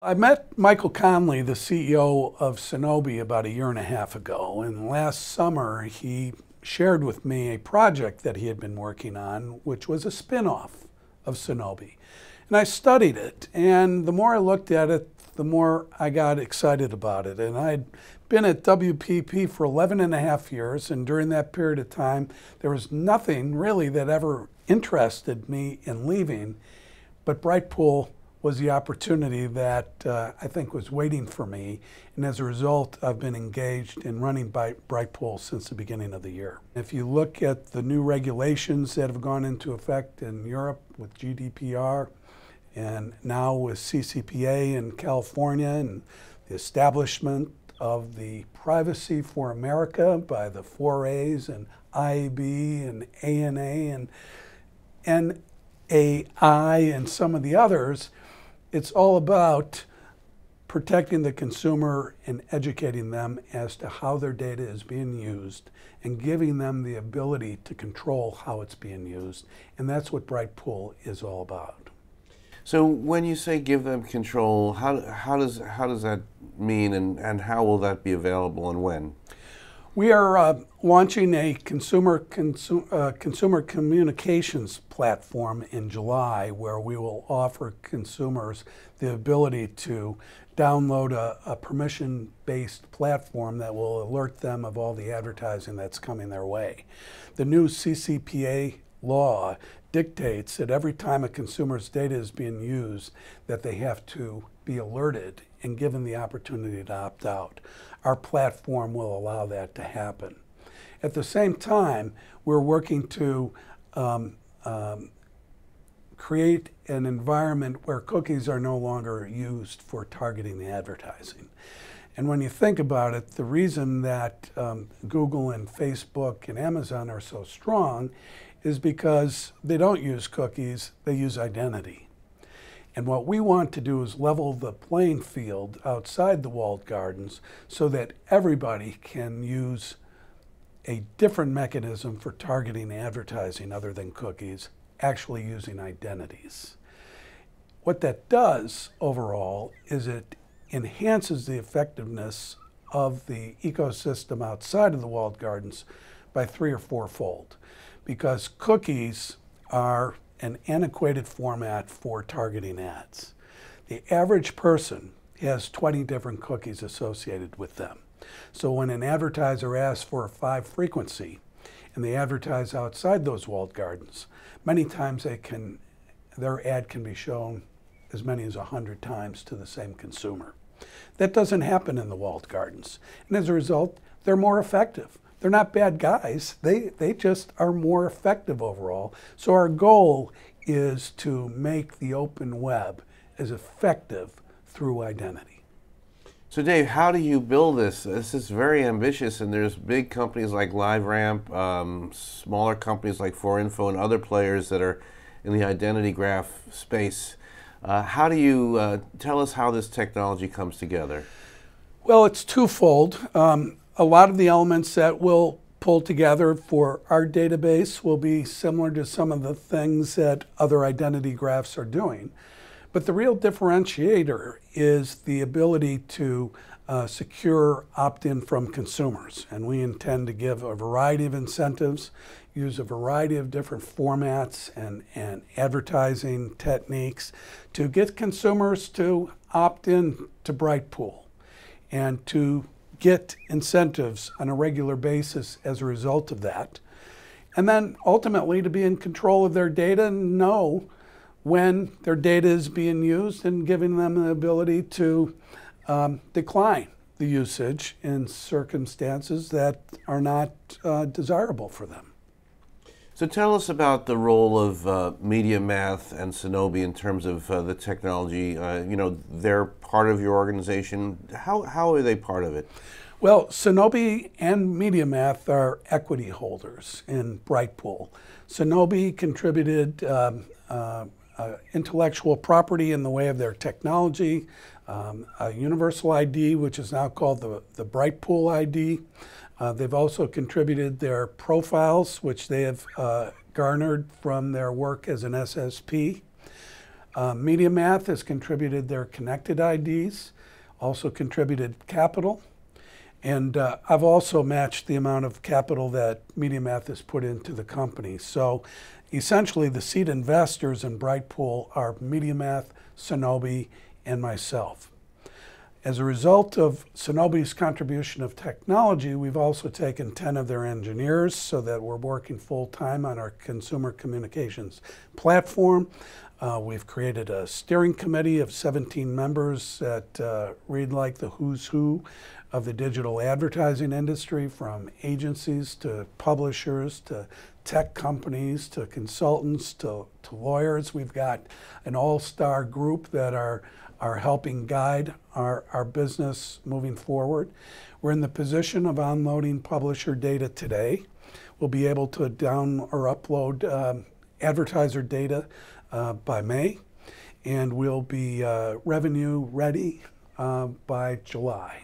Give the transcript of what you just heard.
I met Michael Conley, the CEO of Sonobi, about a year and a half ago, and last summer he shared with me a project that he had been working on, which was a spin-off of Sonobi. And I studied it, and the more I looked at it, the more I got excited about it. And I'd been at WPP for 11 and a half years, and during that period of time, there was nothing really that ever interested me in leaving, but BritePool was the opportunity that I think was waiting for me. And as a result, I've been engaged in running BritePool since the beginning of the year. If you look at the new regulations that have gone into effect in Europe with GDPR and now with CCPA in California and the establishment of the Privacy for America by the 4As and IAB and ANA and AI and some of the others, it's all about protecting the consumer and educating them as to how their data is being used and giving them the ability to control how it's being used. And that's what BritePool is all about. So when you say give them control, how does that mean, and how will that be available and when? We are launching a consumer communications platform in July, where we will offer consumers the ability to download a permission-based platform that will alert them of all the advertising that's coming their way. The new CCPA law dictates that every time a consumer's data is being used, that they have to be alerted and given the opportunity to opt out. Our platform will allow that to happen. At the same time, we're working to create an environment where cookies are no longer used for targeting the advertising. And when you think about it, the reason that Google and Facebook and Amazon are so strong is because they don't use cookies, they use identity. And what we want to do is level the playing field outside the walled gardens so that everybody can use a different mechanism for targeting advertising other than cookies, actually using identities. What that does overall is it enhances the effectiveness of the ecosystem outside of the walled gardens by 3- or 4-fold, because cookies are an antiquated format for targeting ads. The average person has 20 different cookies associated with them. So when an advertiser asks for a 5 frequency and they advertise outside those walled gardens, many times their ad can be shown as many as 100 times to the same consumer. That doesn't happen in the walled gardens. And as a result, they're more effective. They're not bad guys. They just are more effective overall. So our goal is to make the open web as effective through identity. So Dave, how do you build this? This is very ambitious, and there's big companies like LiveRamp, smaller companies like 4Info and other players that are in the identity graph space. How do you tell us how this technology comes together? Well, it's twofold. A lot of the elements that we'll pull together for our database will be similar to some of the things that other identity graphs are doing. But the real differentiator is the ability to secure opt-in from consumers. And we intend to give a variety of incentives, use a variety of different formats and advertising techniques to get consumers to opt in to BritePool and to get incentives on a regular basis as a result of that. And then ultimately to be in control of their data and know when their data is being used and giving them the ability to decline the usage in circumstances that are not desirable for them. So tell us about the role of MediaMath and Sonobi in terms of the technology. You know, they're part of your organization. How are they part of it? Well, Sonobi and MediaMath are equity holders in BritePool. Sonobi contributed intellectual property in the way of their technology, a universal ID, which is now called the BritePool ID. They've also contributed their profiles, which they have garnered from their work as an SSP. MediaMath has contributed their connected IDs, also contributed capital. And I've also matched the amount of capital that MediaMath has put into the company. So essentially the seed investors in BritePool are MediaMath, Sonobi, and myself. As a result of Sonobi's contribution of technology, we've also taken 10 of their engineers so that we're working full-time on our consumer communications platform. We've created a steering committee of 17 members that read like the who's who of the digital advertising industry, from agencies to publishers to tech companies to consultants to lawyers. We've got an all-star group that are helping guide our business moving forward. We're in the position of unloading publisher data today. We'll be able to down or upload advertiser data by May, and we'll be revenue ready by July.